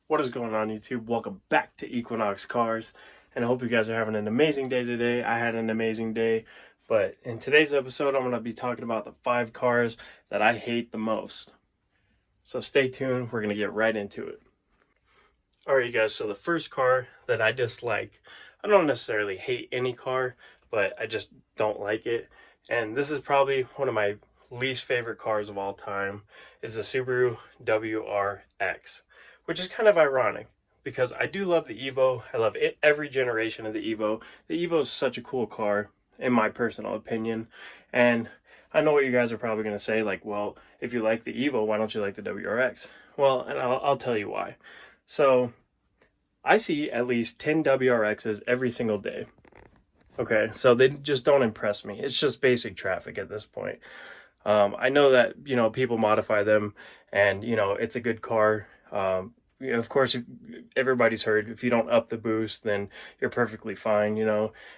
What is going on, YouTube? Welcome back to Equinox Cars, and I hope you guys are having an amazing day today. I had an amazing day, but in today's episode, I'm going to be talking about the 5 cars that I hate the most. So stay tuned, we're going to get right into it. Alright, you guys, so the first car that I dislike, I don't necessarily hate any car, but I just don't like it, and this is probably one of my least favorite cars of all time, is the Subaru WRX. Which is kind of ironic because I do love the Evo. I love every generation of the Evo. The Evo is such a cool car, in my personal opinion. And I know what you guys are probably going to say, like, well, if you like the Evo, why don't you like the WRX? Well, and I'll tell you why. So, I see at least 10 WRXs every single day. Okay, so they just don't impress me. It's just basic traffic at this point. I know that, people modify them and, it's a good car. Of course, everybody's heard if you don't up the boost, then you're perfectly fine.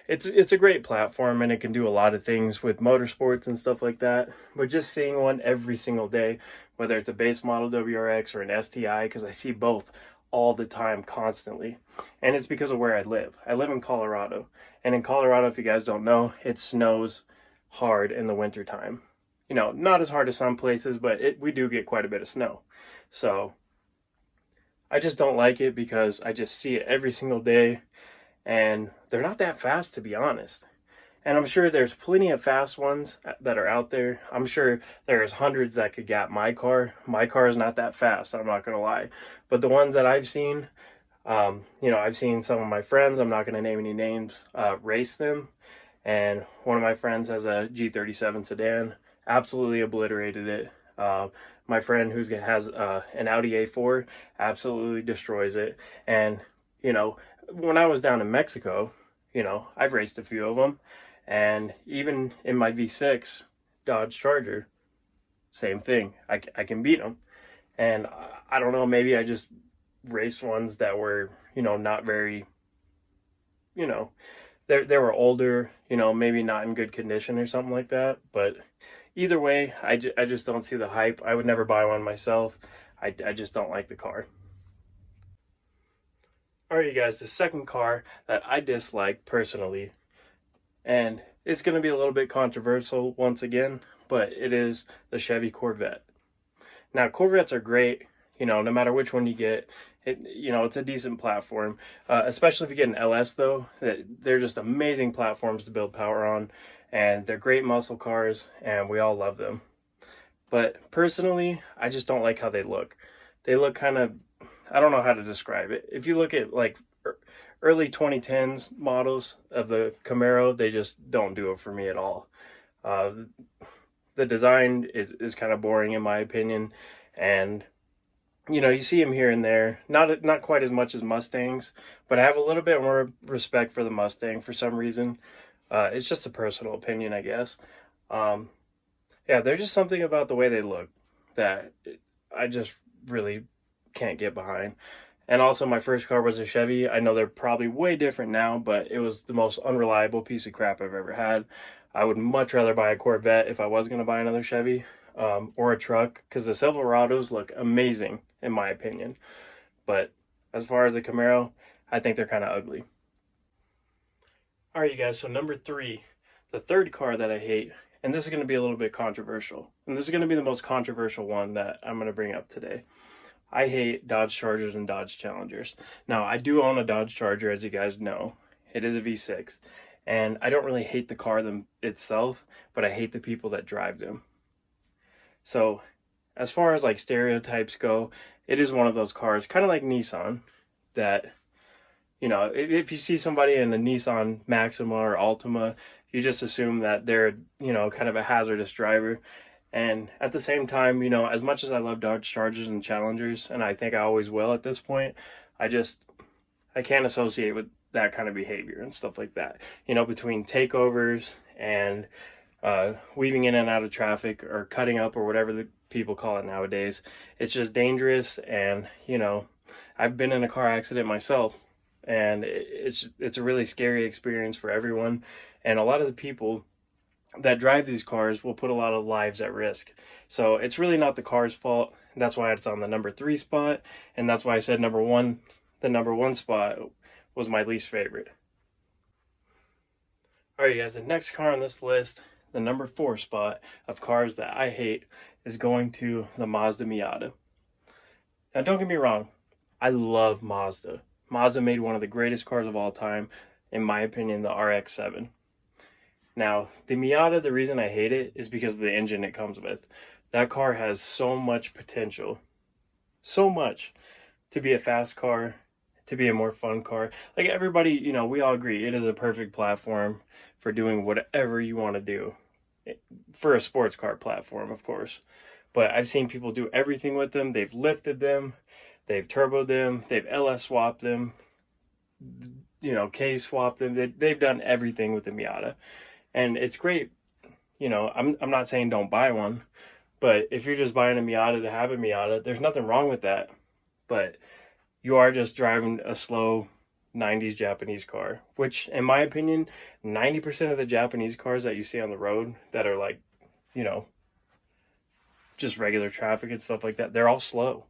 It's a great platform and it can do a lot of things with motorsports and stuff like that. But just seeing one every single day, whether it's a base model WRX or an STI, because I see both all the time, constantly, and it's because of where I live. I live in Colorado, and in Colorado, if you guys don't know, it snows hard in the wintertime. Not as hard as some places, but we do get quite a bit of snow. So I just don't like it because I just see it every single day, and they're not that fast, to be honest. And I'm sure there's plenty of fast ones that are out there. I'm sure there's hundreds that could gap my car. My car is not that fast, I'm not going to lie. But the ones that I've seen, I've seen some of my friends, I'm not going to name any names, race them. And one of my friends has a G37 sedan, absolutely obliterated it. My friend who has an Audi A4 absolutely destroys it. And, when I was down in Mexico, I've raced a few of them. And even in my V6 Dodge Charger, same thing. I can beat them. And I don't know, maybe I just raced ones that were, not very, they were older, maybe not in good condition or something like that. But either way, I just don't see the hype. I would never buy one myself. I just don't like the car. Alright, you guys, the second car that I dislike personally, and it's going to be a little bit controversial once again, but it is the Chevy Corvette. Now, Corvettes are great, no matter which one you get. It's a decent platform, especially if you get an LS, though. They're just amazing platforms to build power on, and they're great muscle cars, and we all love them. But personally, I just don't like how they look. They look kind of, I don't know how to describe it. If you look at like early 2010s models of the Camaro, they just don't do it for me at all. The design is kind of boring in my opinion, and you see them here and there, not quite as much as Mustangs, but I have a little bit more respect for the Mustang for some reason. It's just a personal opinion, I guess. Yeah, there's just something about the way they look that I just really can't get behind. And also, my first car was a Chevy. I know they're probably way different now, but it was the most unreliable piece of crap I've ever had. I would much rather buy a Corvette if I was going to buy another Chevy, or a truck, because the Silverados look amazing, in my opinion. But as far as the Camaro, I think they're kind of ugly. Alright, you guys, so number 3, the third car that I hate, and this is going to be a little bit controversial, and this is going to be the most controversial one that I'm going to bring up today. I hate Dodge Chargers and Dodge Challengers. Now, I do own a Dodge Charger, as you guys know. It is a V6. And I don't really hate the car itself, but I hate the people that drive them. So, as far as like stereotypes go, it is one of those cars, kind of like Nissan, that, if you see somebody in a Nissan Maxima or Altima, you just assume that they're, kind of a hazardous driver. And at the same time, as much as I love Dodge Chargers and Challengers, and I think I always will at this point, I can't associate with that kind of behavior and stuff like that. Between takeovers and weaving in and out of traffic or cutting up or whatever the people call it nowadays. It's just dangerous, and, I've been in a car accident myself, and it's a really scary experience for everyone. And a lot of the people that drive these cars will put a lot of lives at risk. So it's really not the car's fault. That's why it's on the number 3 spot, and that's why I said number 1. The number 1 spot was my least favorite. Alright guys, the next car on this list, the number 4 spot of cars that I hate, is going to the Mazda Miata. Now don't get me wrong, I love Mazda. Mazda made one of the greatest cars of all time, in my opinion, the RX-7. Now, the Miata, the reason I hate it is because of the engine it comes with. That car has so much potential. So much to be a fast car, to be a more fun car. Like everybody, you know, we all agree it is a perfect platform for doing whatever you want to do. For a sports car platform, of course. But I've seen people do everything with them. They've lifted them, they've turboed them, they've LS swapped them, you know, K swapped them. They've done everything with the Miata. And it's great. You know, I'm not saying don't buy one, but if you're just buying a Miata to have a Miata, there's nothing wrong with that. But you are just driving a slow 90s Japanese car, which in my opinion, 90% of the Japanese cars that you see on the road that are like, you know, just regular traffic and stuff like that, they're all slow.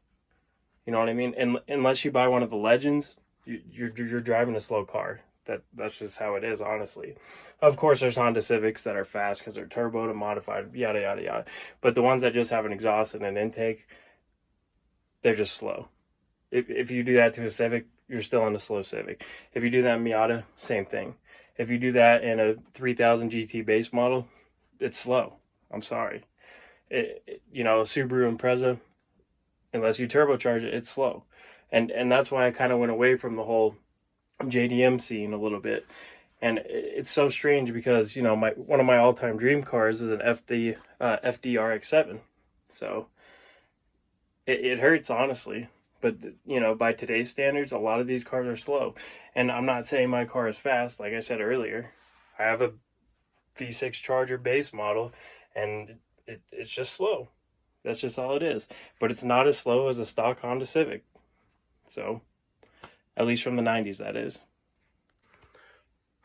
You know what I mean? And unless you buy one of the Legends, you're driving a slow car. That's just how it is, honestly. Of course, there's Honda Civics that are fast because they're turboed and modified, yada, yada, yada. But the ones that just have an exhaust and an intake, they're just slow. If you do that to a Civic, you're still in a slow Civic. If you do that in Miata, same thing. If you do that in a 3000 GT base model, it's slow. I'm sorry. You know, Subaru Impreza, unless you turbocharge it, it's slow. And that's why I kind of went away from the whole JDM scene a little bit. And it's so strange because, you know, one of my all-time dream cars is an FD RX-7. So it hurts, honestly. But, you know, by today's standards, a lot of these cars are slow. And I'm not saying my car is fast. Like I said earlier, I have a V6 Charger base model, and it's just slow. That's just all it is. But it's not as slow as a stock Honda Civic. So, at least from the 90s, that is.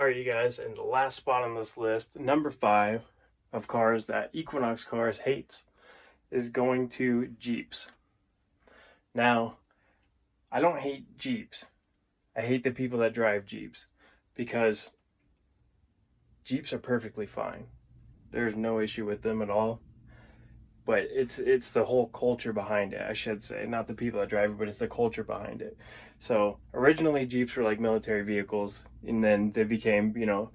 Alright, you guys, and the last spot on this list, number 5 of cars that Equinox Cars hates, is going to Jeeps. Now, I don't hate Jeeps. I hate the people that drive Jeeps, because Jeeps are perfectly fine. There's no issue with them at all. But it's the whole culture behind it, I should say. Not the people that drive it, but it's the culture behind it. So originally Jeeps were like military vehicles, and then they became, you know,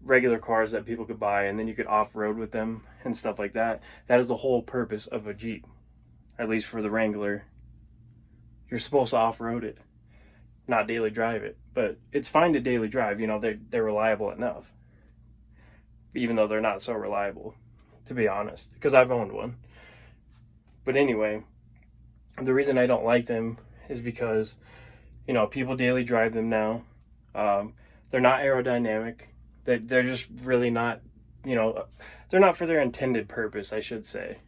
regular cars that people could buy, and then you could off-road with them and stuff like that. That is the whole purpose of a Jeep. At least for the Wrangler. You're supposed to off-road it, not daily drive it. But it's fine to daily drive, you know, they're reliable enough. Even though they're not so reliable, to be honest, because I've owned one. But anyway, the reason I don't like them is because, you know, people daily drive them now. They're not aerodynamic. They're just really not, you know, they're not for their intended purpose, I should say.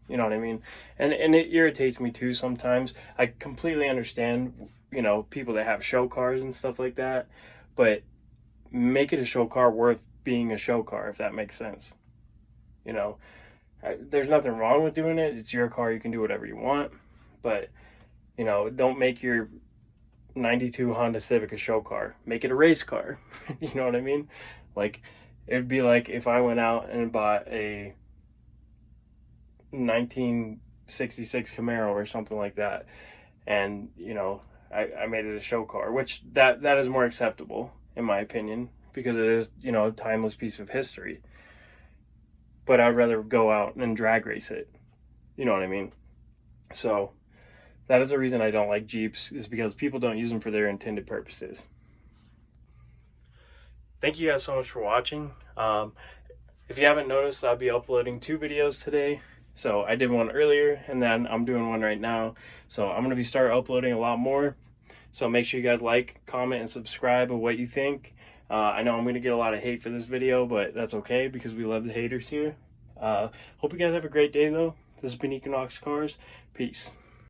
You know what I mean? And it irritates me too sometimes. I completely understand, you know, people that have show cars and stuff like that, but make it a show car worth being a show car, if that makes sense. You know, there's nothing wrong with doing it. It's your car. You can do whatever you want. But, you know, don't make your 92 Honda Civic a show car. Make it a race car. You know what I mean? Like, it'd be like if I went out and bought a 1966 Camaro or something like that. And, you know, I made it a show car, which that is more acceptable, in my opinion, because it is, you know, a timeless piece of history. But I'd rather go out and drag race it. You know what I mean? So that is the reason I don't like Jeeps, is because people don't use them for their intended purposes. Thank you guys so much for watching. If you haven't noticed, I'll be uploading 2 videos today. So I did one earlier, and then I'm doing one right now. So I'm going to start uploading a lot more. So make sure you guys like, comment, and subscribe of what you think. I know I'm going to get a lot of hate for this video, but that's okay because we love the haters here. Hope you guys have a great day, though. This has been Equinox Cars. Peace.